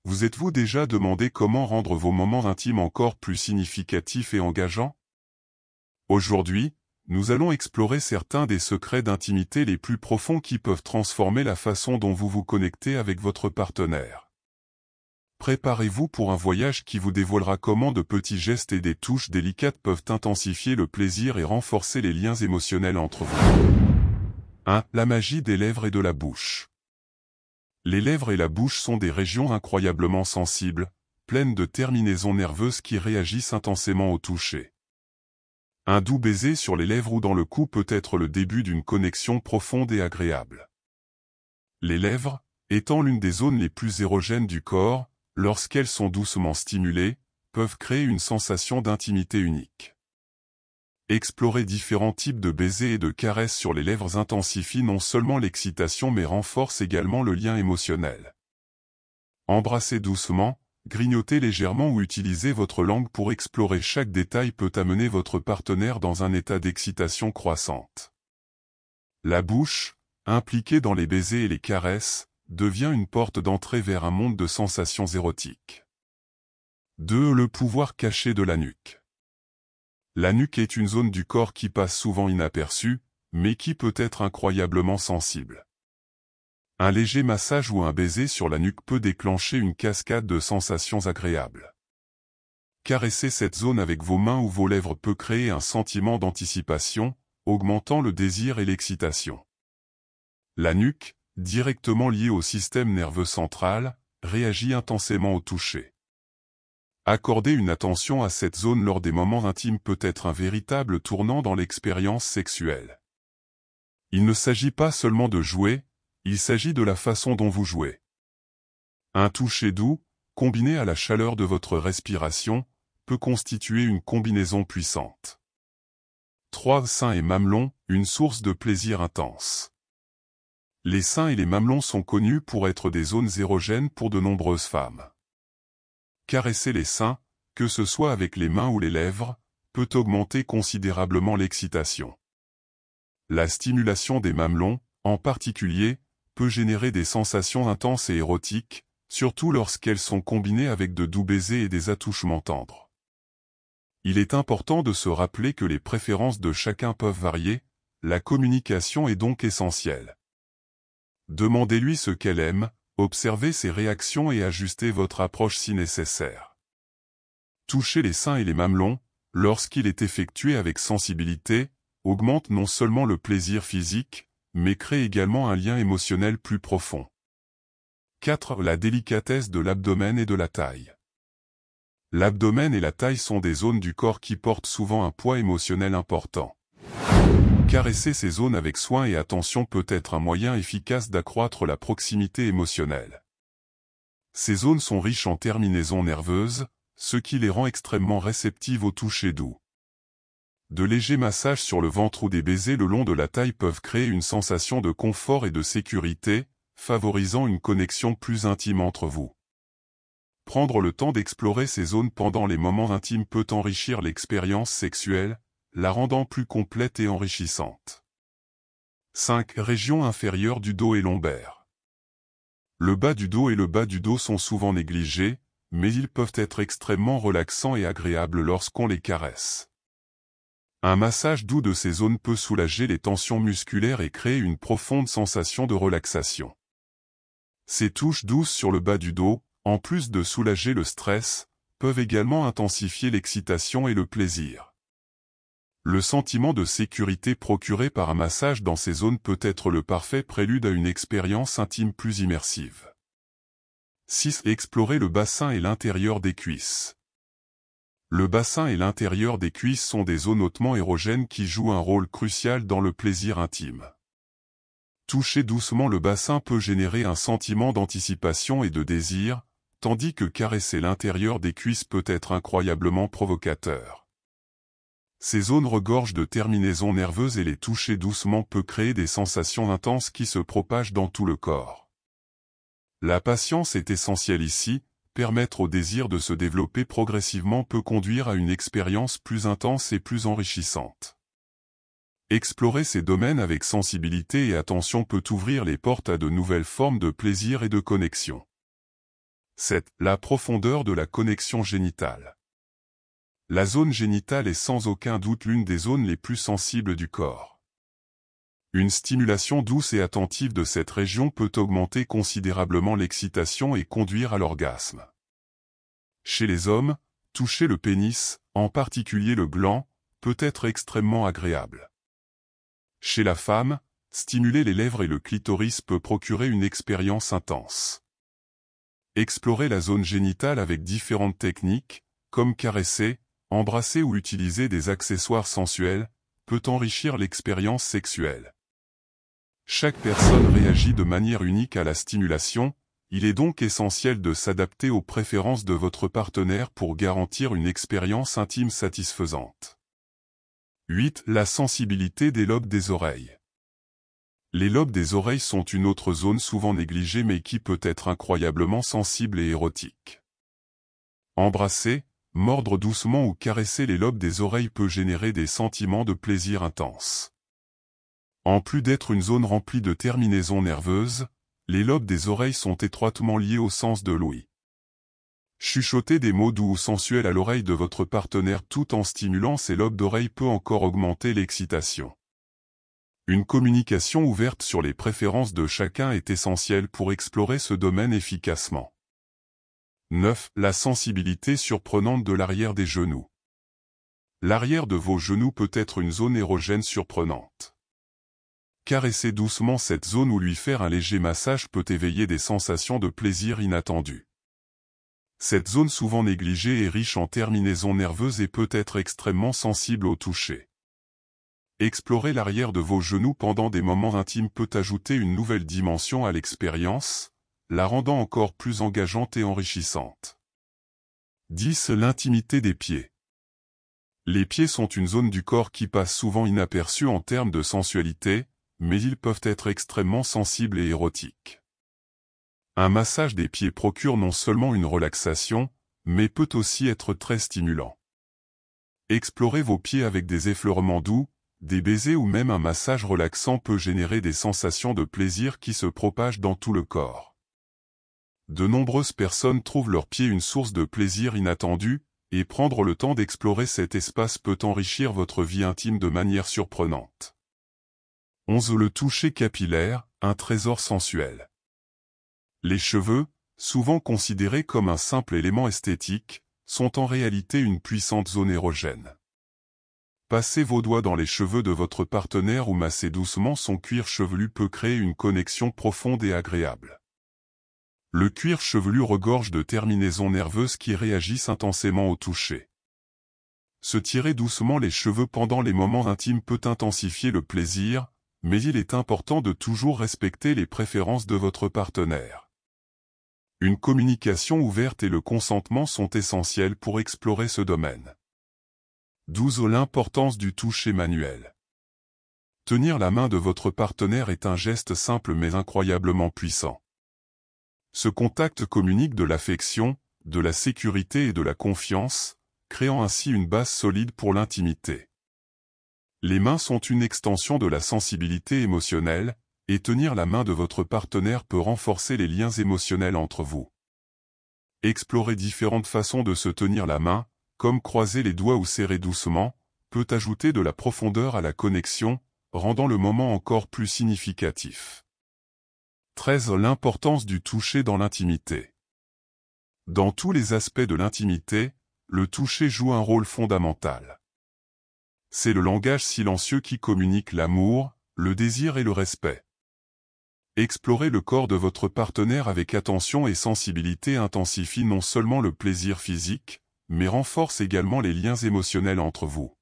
Vous êtes-vous déjà demandé comment rendre vos moments intimes encore plus significatifs et engageants? Aujourd'hui, nous allons explorer certains des secrets d'intimité les plus profonds qui peuvent transformer la façon dont vous vous connectez avec votre partenaire. Préparez-vous pour un voyage qui vous dévoilera comment de petits gestes et des touches délicates peuvent intensifier le plaisir et renforcer les liens émotionnels entre vous. 1. La magie des lèvres et de la bouche. Les lèvres et la bouche sont des régions incroyablement sensibles, pleines de terminaisons nerveuses qui réagissent intensément au toucher. Un doux baiser sur les lèvres ou dans le cou peut être le début d'une connexion profonde et agréable. Les lèvres, étant l'une des zones les plus érogènes du corps, lorsqu'elles sont doucement stimulées, peuvent créer une sensation d'intimité unique. Explorer différents types de baisers et de caresses sur les lèvres intensifie non seulement l'excitation mais renforce également le lien émotionnel. Embrasser doucement, grignoter légèrement ou utiliser votre langue pour explorer chaque détail peut amener votre partenaire dans un état d'excitation croissante. La bouche, impliquée dans les baisers et les caresses, devient une porte d'entrée vers un monde de sensations érotiques. 2. Le pouvoir caché de la nuque. La nuque est une zone du corps qui passe souvent inaperçue, mais qui peut être incroyablement sensible. Un léger massage ou un baiser sur la nuque peut déclencher une cascade de sensations agréables. Caresser cette zone avec vos mains ou vos lèvres peut créer un sentiment d'anticipation, augmentant le désir et l'excitation. La nuque, directement liée au système nerveux central, réagit intensément au toucher. Accorder une attention à cette zone lors des moments intimes peut être un véritable tournant dans l'expérience sexuelle. Il ne s'agit pas seulement de jouer, il s'agit de la façon dont vous jouez. Un toucher doux, combiné à la chaleur de votre respiration, peut constituer une combinaison puissante. 3. Seins et mamelons, une source de plaisir intense. Les seins et les mamelons sont connus pour être des zones érogènes pour de nombreuses femmes. Caresser les seins, que ce soit avec les mains ou les lèvres, peut augmenter considérablement l'excitation. La stimulation des mamelons, en particulier, peut générer des sensations intenses et érotiques, surtout lorsqu'elles sont combinées avec de doux baisers et des attouchements tendres. Il est important de se rappeler que les préférences de chacun peuvent varier, la communication est donc essentielle. Demandez-lui ce qu'elle aime, observez ses réactions et ajustez votre approche si nécessaire. Toucher les seins et les mamelons, lorsqu'il est effectué avec sensibilité, augmente non seulement le plaisir physique, mais crée également un lien émotionnel plus profond. 4. La délicatesse de l'abdomen et de la taille. L'abdomen et la taille sont des zones du corps qui portent souvent un poids émotionnel important. Caresser ces zones avec soin et attention peut être un moyen efficace d'accroître la proximité émotionnelle. Ces zones sont riches en terminaisons nerveuses, ce qui les rend extrêmement réceptives au toucher doux. De légers massages sur le ventre ou des baisers le long de la taille peuvent créer une sensation de confort et de sécurité, favorisant une connexion plus intime entre vous. Prendre le temps d'explorer ces zones pendant les moments intimes peut enrichir l'expérience sexuelle, la rendant plus complète et enrichissante. 5. Région inférieure du dos et lombaire. Le bas du dos et le bas du dos sont souvent négligés, mais ils peuvent être extrêmement relaxants et agréables lorsqu'on les caresse. Un massage doux de ces zones peut soulager les tensions musculaires et créer une profonde sensation de relaxation. Ces touches douces sur le bas du dos, en plus de soulager le stress, peuvent également intensifier l'excitation et le plaisir. Le sentiment de sécurité procuré par un massage dans ces zones peut être le parfait prélude à une expérience intime plus immersive. 6. Explorer le bassin et l'intérieur des cuisses. Le bassin et l'intérieur des cuisses sont des zones hautement érogènes qui jouent un rôle crucial dans le plaisir intime. Toucher doucement le bassin peut générer un sentiment d'anticipation et de désir, tandis que caresser l'intérieur des cuisses peut être incroyablement provocateur. Ces zones regorgent de terminaisons nerveuses et les toucher doucement peut créer des sensations intenses qui se propagent dans tout le corps. La patience est essentielle ici, permettre au désir de se développer progressivement peut conduire à une expérience plus intense et plus enrichissante. Explorer ces domaines avec sensibilité et attention peut ouvrir les portes à de nouvelles formes de plaisir et de connexion. 7. La profondeur de la connexion génitale. La zone génitale est sans aucun doute l'une des zones les plus sensibles du corps. Une stimulation douce et attentive de cette région peut augmenter considérablement l'excitation et conduire à l'orgasme. Chez les hommes, toucher le pénis, en particulier le gland, peut être extrêmement agréable. Chez la femme, stimuler les lèvres et le clitoris peut procurer une expérience intense. Explorer la zone génitale avec différentes techniques, comme caresser, embrasser ou utiliser des accessoires sensuels, peut enrichir l'expérience sexuelle. Chaque personne réagit de manière unique à la stimulation, il est donc essentiel de s'adapter aux préférences de votre partenaire pour garantir une expérience intime satisfaisante. 8. La sensibilité des lobes des oreilles. Les lobes des oreilles sont une autre zone souvent négligée mais qui peut être incroyablement sensible et érotique. Embrasser, mordre doucement ou caresser les lobes des oreilles peut générer des sentiments de plaisir intense. En plus d'être une zone remplie de terminaisons nerveuses, les lobes des oreilles sont étroitement liés au sens de l'ouïe. Chuchoter des mots doux ou sensuels à l'oreille de votre partenaire tout en stimulant ses lobes d'oreille peut encore augmenter l'excitation. Une communication ouverte sur les préférences de chacun est essentielle pour explorer ce domaine efficacement. 9. La sensibilité surprenante de l'arrière des genoux. L'arrière de vos genoux peut être une zone érogène surprenante. Caresser doucement cette zone ou lui faire un léger massage peut éveiller des sensations de plaisir inattendues. Cette zone souvent négligée est riche en terminaisons nerveuses et peut être extrêmement sensible au toucher. Explorer l'arrière de vos genoux pendant des moments intimes peut ajouter une nouvelle dimension à l'expérience, la rendant encore plus engageante et enrichissante. 10. L'intimité des pieds. Les pieds sont une zone du corps qui passe souvent inaperçue en termes de sensualité, mais ils peuvent être extrêmement sensibles et érotiques. Un massage des pieds procure non seulement une relaxation, mais peut aussi être très stimulant. Explorez vos pieds avec des effleurements doux, des baisers ou même un massage relaxant peut générer des sensations de plaisir qui se propagent dans tout le corps. De nombreuses personnes trouvent leurs pieds une source de plaisir inattendu, et prendre le temps d'explorer cet espace peut enrichir votre vie intime de manière surprenante. 11. Le toucher capillaire, un trésor sensuel. Les cheveux, souvent considérés comme un simple élément esthétique, sont en réalité une puissante zone érogène. Passez vos doigts dans les cheveux de votre partenaire ou massez doucement son cuir chevelu peut créer une connexion profonde et agréable. Le cuir chevelu regorge de terminaisons nerveuses qui réagissent intensément au toucher. Se tirer doucement les cheveux pendant les moments intimes peut intensifier le plaisir, mais il est important de toujours respecter les préférences de votre partenaire. Une communication ouverte et le consentement sont essentiels pour explorer ce domaine. 12. L'importance du toucher manuel. Tenir la main de votre partenaire est un geste simple mais incroyablement puissant. Ce contact communique de l'affection, de la sécurité et de la confiance, créant ainsi une base solide pour l'intimité. Les mains sont une extension de la sensibilité émotionnelle, et tenir la main de votre partenaire peut renforcer les liens émotionnels entre vous. Explorer différentes façons de se tenir la main, comme croiser les doigts ou serrer doucement, peut ajouter de la profondeur à la connexion, rendant le moment encore plus significatif. 13. L'importance du toucher dans l'intimité. Dans tous les aspects de l'intimité, le toucher joue un rôle fondamental. C'est le langage silencieux qui communique l'amour, le désir et le respect. Explorer le corps de votre partenaire avec attention et sensibilité intensifie non seulement le plaisir physique, mais renforce également les liens émotionnels entre vous.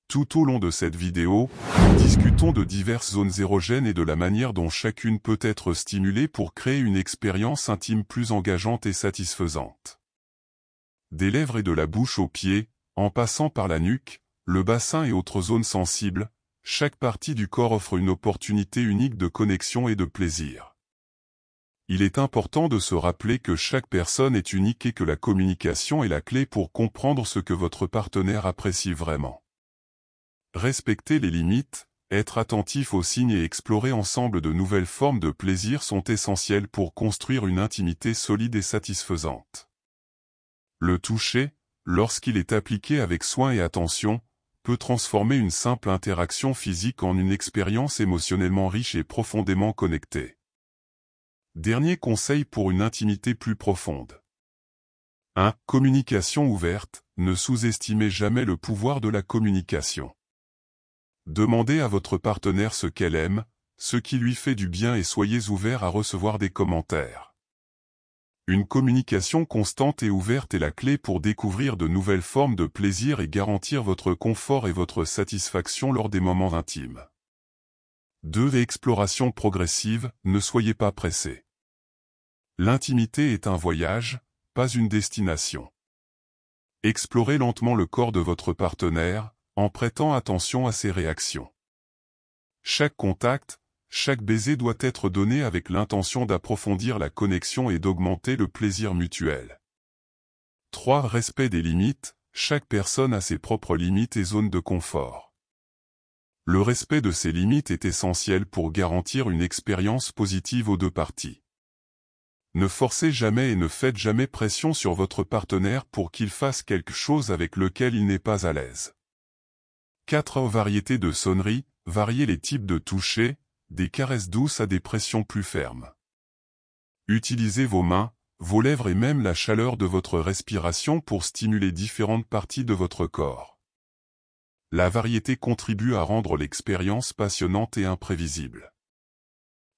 Tout au long de cette vidéo, nous discutons de diverses zones érogènes et de la manière dont chacune peut être stimulée pour créer une expérience intime plus engageante et satisfaisante. Des lèvres et de la bouche aux pieds, en passant par la nuque, le bassin et autres zones sensibles, chaque partie du corps offre une opportunité unique de connexion et de plaisir. Il est important de se rappeler que chaque personne est unique et que la communication est la clé pour comprendre ce que votre partenaire apprécie vraiment. Respectez les limites, être attentif aux signes et explorer ensemble de nouvelles formes de plaisir sont essentiels pour construire une intimité solide et satisfaisante. Le toucher, lorsqu'il est appliqué avec soin et attention, peut transformer une simple interaction physique en une expérience émotionnellement riche et profondément connectée. Dernier conseil pour une intimité plus profonde. 1. Communication ouverte. Ne sous-estimez jamais le pouvoir de la communication. Demandez à votre partenaire ce qu'elle aime, ce qui lui fait du bien et soyez ouvert à recevoir des commentaires. Une communication constante et ouverte est la clé pour découvrir de nouvelles formes de plaisir et garantir votre confort et votre satisfaction lors des moments intimes. 2. Exploration progressive. Ne soyez pas pressé. L'intimité est un voyage, pas une destination. Explorez lentement le corps de votre partenaire, en prêtant attention à ses réactions. Chaque contact, chaque baiser doit être donné avec l'intention d'approfondir la connexion et d'augmenter le plaisir mutuel. 3. Respect des limites. Chaque personne a ses propres limites et zones de confort. Le respect de ces limites est essentiel pour garantir une expérience positive aux deux parties. Ne forcez jamais et ne faites jamais pression sur votre partenaire pour qu'il fasse quelque chose avec lequel il n'est pas à l'aise. 4. Variété de sonneries. Variez les types de toucher, des caresses douces à des pressions plus fermes. Utilisez vos mains, vos lèvres et même la chaleur de votre respiration pour stimuler différentes parties de votre corps. La variété contribue à rendre l'expérience passionnante et imprévisible.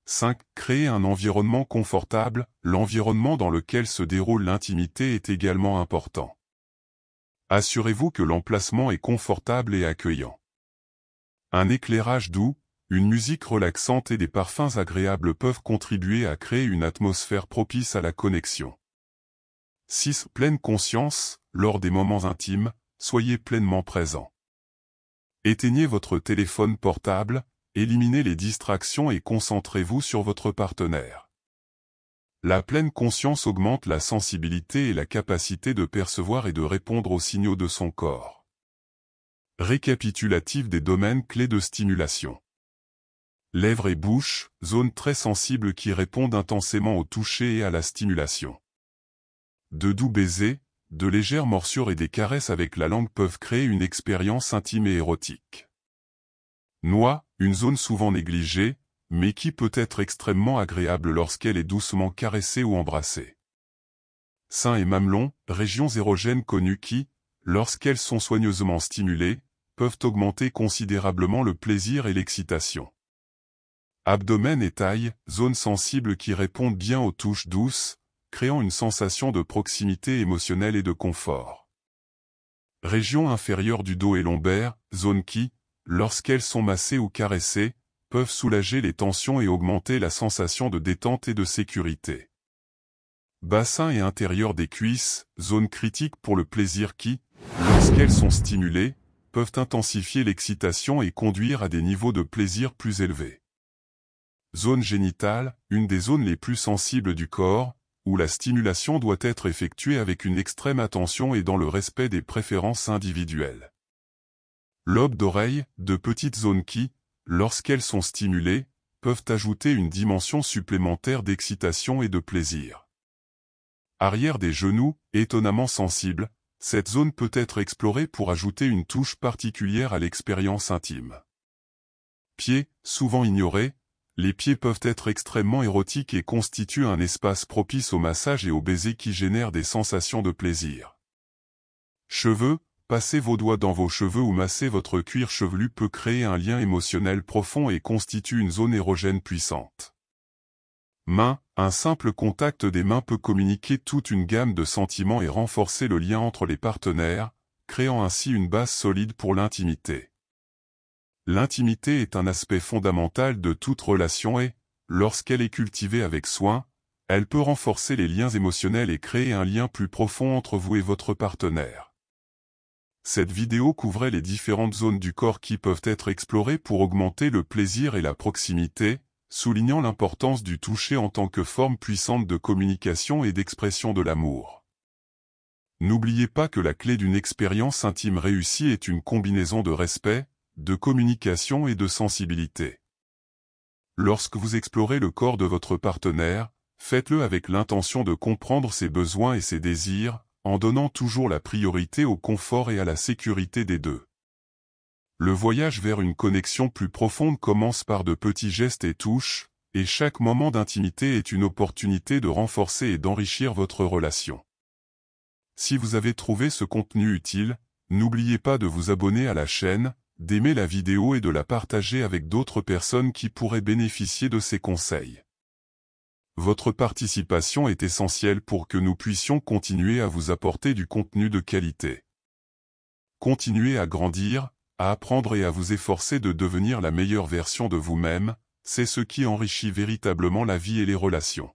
5. Créer un environnement confortable. L'environnement dans lequel se déroule l'intimité est également important. Assurez-vous que l'emplacement est confortable et accueillant. Un éclairage doux, une musique relaxante et des parfums agréables peuvent contribuer à créer une atmosphère propice à la connexion. 6. Pleine conscience. Lors des moments intimes, soyez pleinement présent. Éteignez votre téléphone portable, éliminez les distractions et concentrez-vous sur votre partenaire. La pleine conscience augmente la sensibilité et la capacité de percevoir et de répondre aux signaux de son corps. Récapitulatif des domaines clés de stimulation. Lèvres et bouche, zones très sensibles qui répondent intensément au toucher et à la stimulation. De doux baisers, de légères morsures et des caresses avec la langue peuvent créer une expérience intime et érotique. Noix, une zone souvent négligée, mais qui peut être extrêmement agréable lorsqu'elle est doucement caressée ou embrassée. Seins et mamelons, régions érogènes connues qui, lorsqu'elles sont soigneusement stimulées, peuvent augmenter considérablement le plaisir et l'excitation. Abdomen et taille, zones sensibles qui répondent bien aux touches douces, créant une sensation de proximité émotionnelle et de confort. Région inférieure du dos et lombaire, zones qui, lorsqu'elles sont massées ou caressées, peuvent soulager les tensions et augmenter la sensation de détente et de sécurité. Bassin et intérieur des cuisses, zone critique pour le plaisir qui, lorsqu'elles sont stimulées, peuvent intensifier l'excitation et conduire à des niveaux de plaisir plus élevés. Zone génitale, une des zones les plus sensibles du corps, où la stimulation doit être effectuée avec une extrême attention et dans le respect des préférences individuelles. Lobe d'oreille, de petites zones qui, lorsqu'elles sont stimulées, peuvent ajouter une dimension supplémentaire d'excitation et de plaisir. Arrière des genoux, étonnamment sensible, cette zone peut être explorée pour ajouter une touche particulière à l'expérience intime. Pieds, souvent ignorés, les pieds peuvent être extrêmement érotiques et constituent un espace propice au massage et au baiser qui génèrent des sensations de plaisir. Cheveux, passer vos doigts dans vos cheveux ou masser votre cuir chevelu peut créer un lien émotionnel profond et constitue une zone érogène puissante. Mains, un simple contact des mains peut communiquer toute une gamme de sentiments et renforcer le lien entre les partenaires, créant ainsi une base solide pour l'intimité. L'intimité est un aspect fondamental de toute relation et, lorsqu'elle est cultivée avec soin, elle peut renforcer les liens émotionnels et créer un lien plus profond entre vous et votre partenaire. Cette vidéo couvrait les différentes zones du corps qui peuvent être explorées pour augmenter le plaisir et la proximité, soulignant l'importance du toucher en tant que forme puissante de communication et d'expression de l'amour. N'oubliez pas que la clé d'une expérience intime réussie est une combinaison de respect, de communication et de sensibilité. Lorsque vous explorez le corps de votre partenaire, faites-le avec l'intention de comprendre ses besoins et ses désirs, en donnant toujours la priorité au confort et à la sécurité des deux. Le voyage vers une connexion plus profonde commence par de petits gestes et touches, et chaque moment d'intimité est une opportunité de renforcer et d'enrichir votre relation. Si vous avez trouvé ce contenu utile, n'oubliez pas de vous abonner à la chaîne, d'aimer la vidéo et de la partager avec d'autres personnes qui pourraient bénéficier de ces conseils. Votre participation est essentielle pour que nous puissions continuer à vous apporter du contenu de qualité. Continuez à grandir, à apprendre et à vous efforcer de devenir la meilleure version de vous-même, c'est ce qui enrichit véritablement la vie et les relations.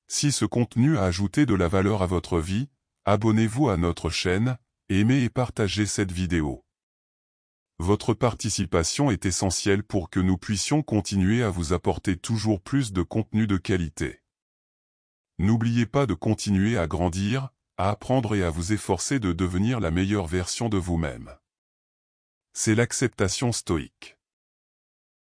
Si ce contenu a ajouté de la valeur à votre vie, abonnez-vous à notre chaîne, aimez et partagez cette vidéo. Votre participation est essentielle pour que nous puissions continuer à vous apporter toujours plus de contenu de qualité. N'oubliez pas de continuer à grandir, à apprendre et à vous efforcer de devenir la meilleure version de vous-même. C'est l'acceptation stoïque.